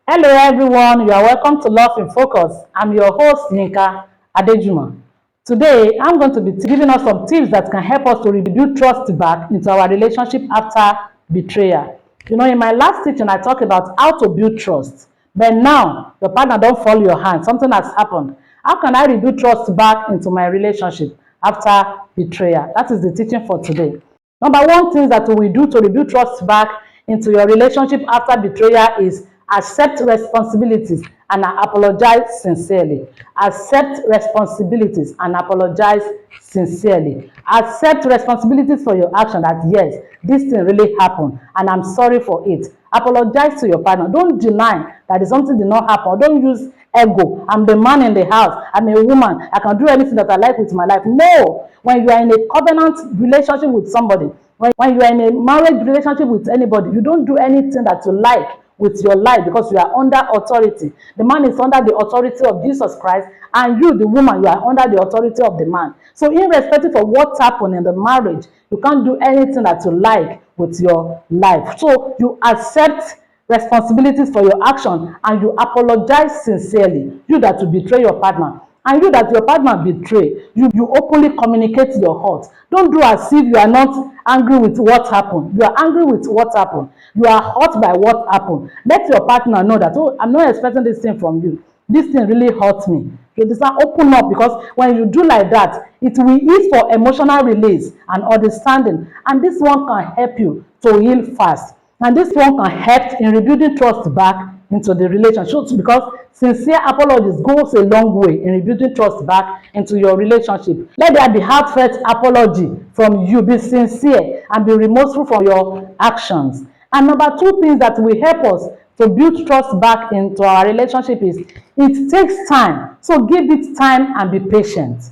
Hello everyone, you are welcome to Love in Focus. I'm your host Yinka Adejuma. Today, I'm going to be giving us some tips that can help us to rebuild trust back into our relationship after betrayal. In my last teaching, I talked about how to build trust. But now, your partner don't fall your hand. Something has happened. How can I rebuild trust back into my relationship after betrayal? That is the teaching for today. Number one thing that we do to rebuild trust back into your relationship after betrayal is accept responsibilities and apologize sincerely. Accept responsibilities and apologize sincerely. Accept responsibilities for your action that yes, this thing really happened and I'm sorry for it. Apologize to your partner. Don't deny that if something did not happen. Don't use ego. I'm the man in the house. I'm a woman. I can do anything that I like with my life. No. When you are in a covenant relationship with somebody, when you are in a marriage relationship with anybody, you don't do anything that you like with your life because you are under authority. The man is under the authority of Jesus Christ, and you, the woman, you are under the authority of the man. So irrespective of what happened in the marriage, you can't do anything that you like with your life. So you accept responsibilities for your action and you apologize sincerely. You that you betray your partner and you that your partner betray, you openly communicate your hurt. Don't do as if you are not angry with what happened. You are angry with what happened. You are hurt by what happened. Let your partner know that, oh, I'm not expecting this thing from you. This thing really hurt me. You just open up, because when you do like that, it will ease for emotional release and understanding. And this one can help you to heal fast. And this one can help in rebuilding trust back into the relationship, because sincere apologies goes a long way in rebuilding trust back into your relationship. Let there be heartfelt apology from you. Be sincere and be remorseful for your actions. And number two things that will help us to build trust back into our relationship is it takes time. So give it time and be patient.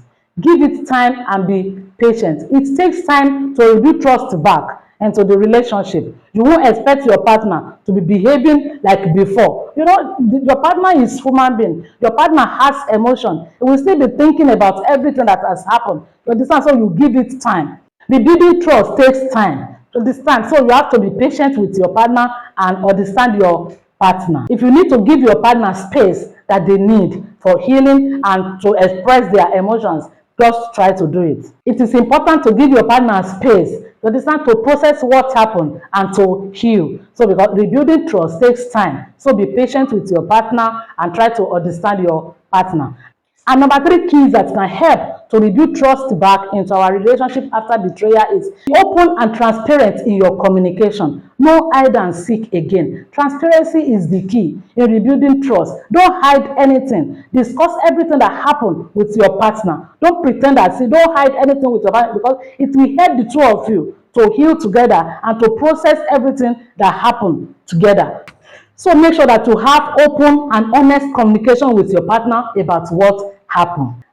Give it time and be patient. It takes time to rebuild trust back into the relationship. You won't expect your partner to be behaving like before. Your partner is human being. Your partner has emotion. He will still be thinking about everything that has happened. You understand? So you give it time. Rebuilding trust takes time. You understand? So you have to be patient with your partner and understand your partner. If you need to give your partner space that they need for healing and to express their emotions, just try to do it. It is important to give your partner space, to understand, to process what happened and to heal. So because rebuilding trust takes time. So be patient with your partner and try to understand your partner. And number three keys that can help to rebuild trust back into our relationship after betrayal is be open and transparent in your communication. No hide and seek again. Transparency is the key in rebuilding trust. Don't hide anything. Discuss everything that happened with your partner. Don't pretend that, don't hide anything with your partner, because it will help the two of you to heal together and to process everything that happened together. So make sure that you have open and honest communication with your partner about what happened.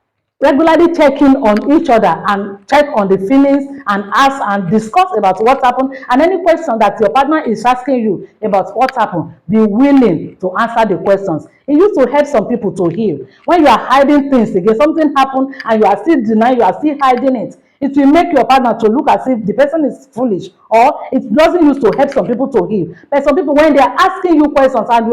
Regularly check in on each other and check on the feelings and ask and discuss about what happened, and any question that your partner is asking you about what happened, be willing to answer the questions. It used to help some people to heal. When you are hiding things again, something happened and you are still denying, you are still hiding it, it will make your partner to look as if the person is foolish, or it doesn't used to help some people to heal. But some people, when they are asking you questions and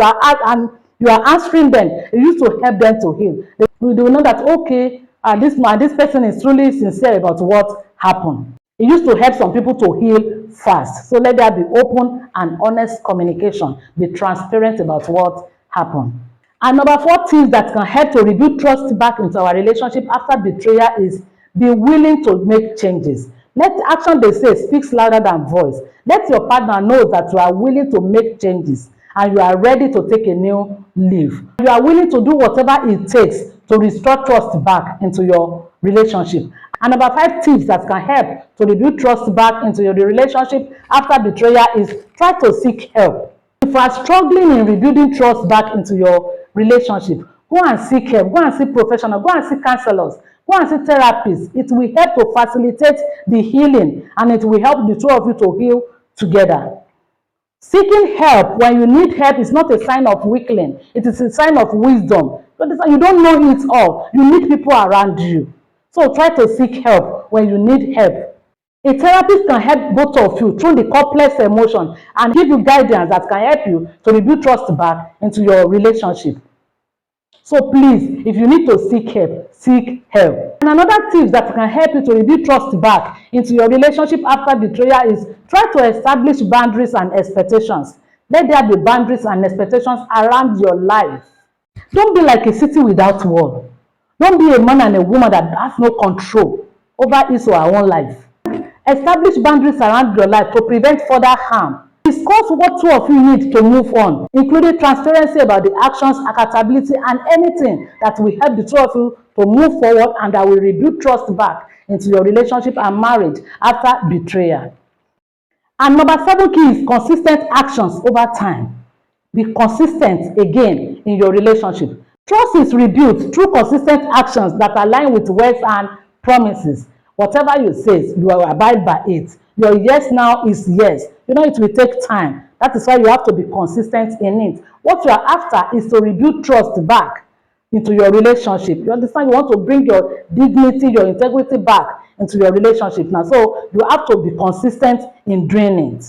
you are answering them, it used to help them to heal. They will know that, okay, this person is truly sincere about what happened. It used to help some people to heal fast. So let there be open and honest communication. Be transparent about what happened. And number four things that can help to rebuild trust back into our relationship after betrayal is be willing to make changes. Let action, they say, speaks louder than voice. Let your partner know that you are willing to make changes and you are ready to take a new leaf. You are willing to do whatever it takes to restore trust back into your relationship. And number five tips that can help to rebuild trust back into your relationship after betrayal is try to seek help. If you are struggling in rebuilding trust back into your relationship, go and seek help. Go and see professionals. Go and see counselors. Go and see therapists. It will help to facilitate the healing, and it will help the two of you to heal together. Seeking help when you need help is not a sign of weakling. It is a sign of wisdom. You don't know it all. You need people around you. So try to seek help when you need help. A therapist can help both of you through the complex emotion and give you guidance that can help you to rebuild trust back into your relationship. So please, if you need to seek help, seek help. And another tip that can help you to rebuild trust back into your relationship after betrayal is try to establish boundaries and expectations. Let there be boundaries and expectations around your life. Don't be like a city without wall. Don't be a man and a woman that has no control over his or her own life. Establish boundaries around your life to prevent further harm. Discuss what two of you need to move on, including transparency about the actions, accountability, and anything that will help the two of you to move forward and that will rebuild trust back into your relationship and marriage after betrayal. And number 7 key is consistent actions over time. Be consistent again in your relationship. Trust is rebuilt through consistent actions that align with words and promises. Whatever you say, you will abide by it. Your yes now is yes. You know it will take time. That is why you have to be consistent in it. What you are after is to rebuild trust back into your relationship. You understand? You want to bring your dignity, your integrity back into your relationship now. So you have to be consistent in doing it.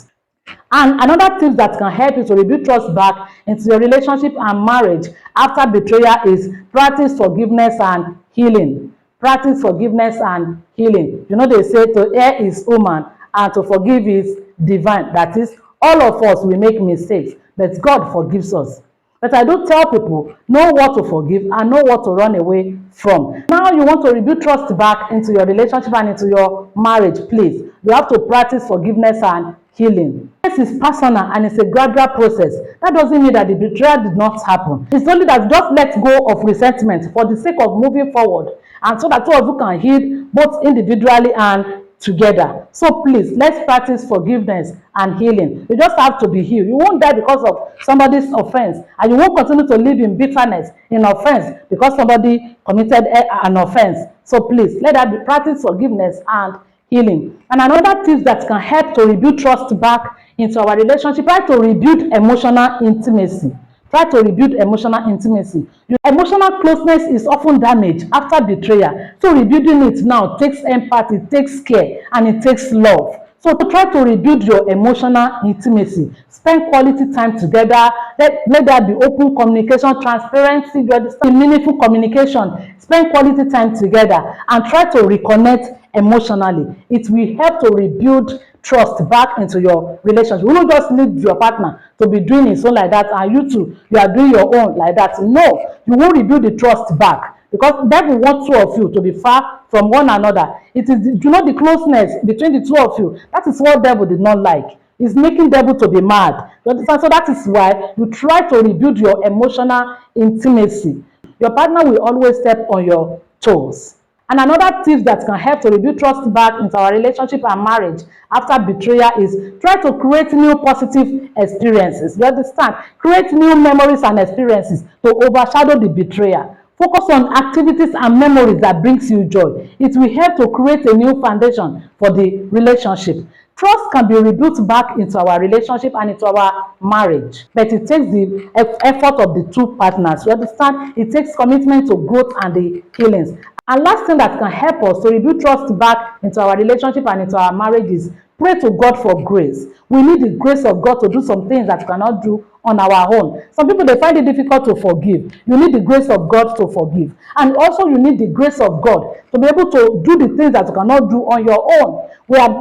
And another tip that can help you to rebuild trust back into your relationship and marriage after betrayal is practice forgiveness and healing. Practice forgiveness and healing. You know, they say to err is human and to forgive is divine. That is, all of us will make mistakes, but God forgives us. But I do tell people, know what to forgive and know what to run away from. Now you want to rebuild trust back into your relationship and into your marriage, please. You have to practice forgiveness and healing. This is personal and it's a gradual process. That doesn't mean that the betrayal did not happen. It's only that just let go of resentment for the sake of moving forward and so that two of you can heal both individually and together. So please, let's practice forgiveness and healing. You just have to be healed. You won't die because of somebody's offense, and you won't continue to live in bitterness, in offense, because somebody committed an offense. So please, let that be practice forgiveness and healing. And another tip that can help to rebuild trust back into our relationship, try to rebuild emotional intimacy. Try to rebuild emotional intimacy. Your emotional closeness is often damaged after betrayal. So rebuilding it now takes empathy, takes care, and it takes love. So try to rebuild your emotional intimacy. Spend quality time together. Let there be open communication, transparency, meaningful communication. Spend quality time together and try to reconnect emotionally. It will help to rebuild trust back into your relationship. You don't just need your partner to be doing his own like that and you too, you are doing your own like that. No, you won't rebuild the trust back because devil wants two of you to be far from one another. It is, you know, the closeness between the two of you. That is what devil did not like. It's making devil to be mad. So that is why you try to rebuild your emotional intimacy. Your partner will always step on your toes. And another tip that can help to rebuild trust back into our relationship and marriage after betrayal is try to create new positive experiences. You understand? Create new memories and experiences to overshadow the betrayal. Focus on activities and memories that brings you joy. It will help to create a new foundation for the relationship. Trust can be rebuilt back into our relationship and into our marriage, but it takes the effort of the two partners. You understand? It takes commitment to growth and the healings. And last thing that can help us to rebuild trust back into our relationship and into our marriage is pray to God for grace. We need the grace of God to do some things that we cannot do on our own. Some people, they find it difficult to forgive. You need the grace of God to forgive. And also you need the grace of God to be able to do the things that you cannot do on your own.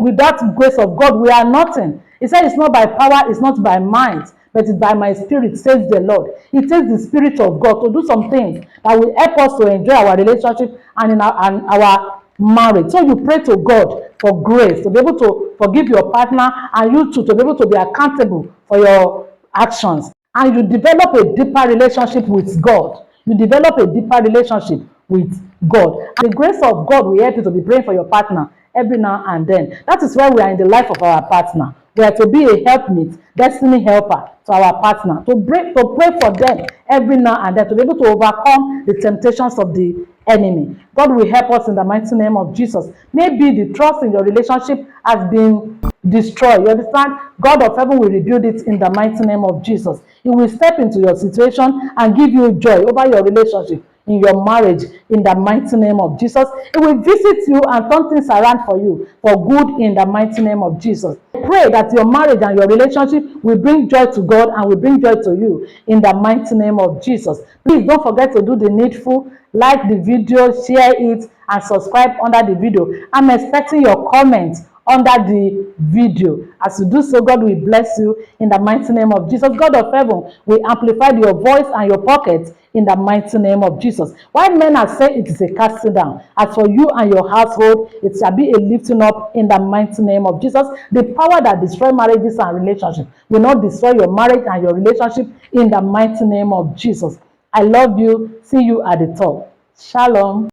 Without grace of God, we are nothing. He said it's not by power, it's not by might, but it's by my spirit, says the Lord. It takes the spirit of God to do some things that will help us to enjoy our relationship and in our marriage. So you pray to God for grace to be able to forgive your partner and you too to be able to be accountable for your actions. And you develop a deeper relationship with God. You develop a deeper relationship with God. And the grace of God will help you to be praying for your partner every now and then. That is why we are in the life of our partner. We are to be a helpmeet, destiny helper to our partner, to pray for them every now and then, to be able to overcome the temptations of the enemy. God will help us in the mighty name of Jesus. Maybe the trust in your relationship has been destroyed. You understand? God of heaven will rebuild it in the mighty name of Jesus. He will step into your situation and give you joy over your relationship. in your marriage in the mighty name of Jesus. It will visit you and turn things around for you for good in the mighty name of Jesus. Pray that your marriage and your relationship will bring joy to God and will bring joy to you in the mighty name of Jesus. Please don't forget to do the needful. Like the video, share it, and subscribe under the video. I'm expecting your comments under the video. As you do so, God will bless you in the mighty name of Jesus. God of heaven will amplify your voice and your pockets in the mighty name of Jesus. While men are saying it is a casting down, as for you and your household, it shall be a lifting up in the mighty name of Jesus. The power that destroys marriages and relationships will not destroy your marriage and your relationship in the mighty name of Jesus. I love you. See you at the top. Shalom.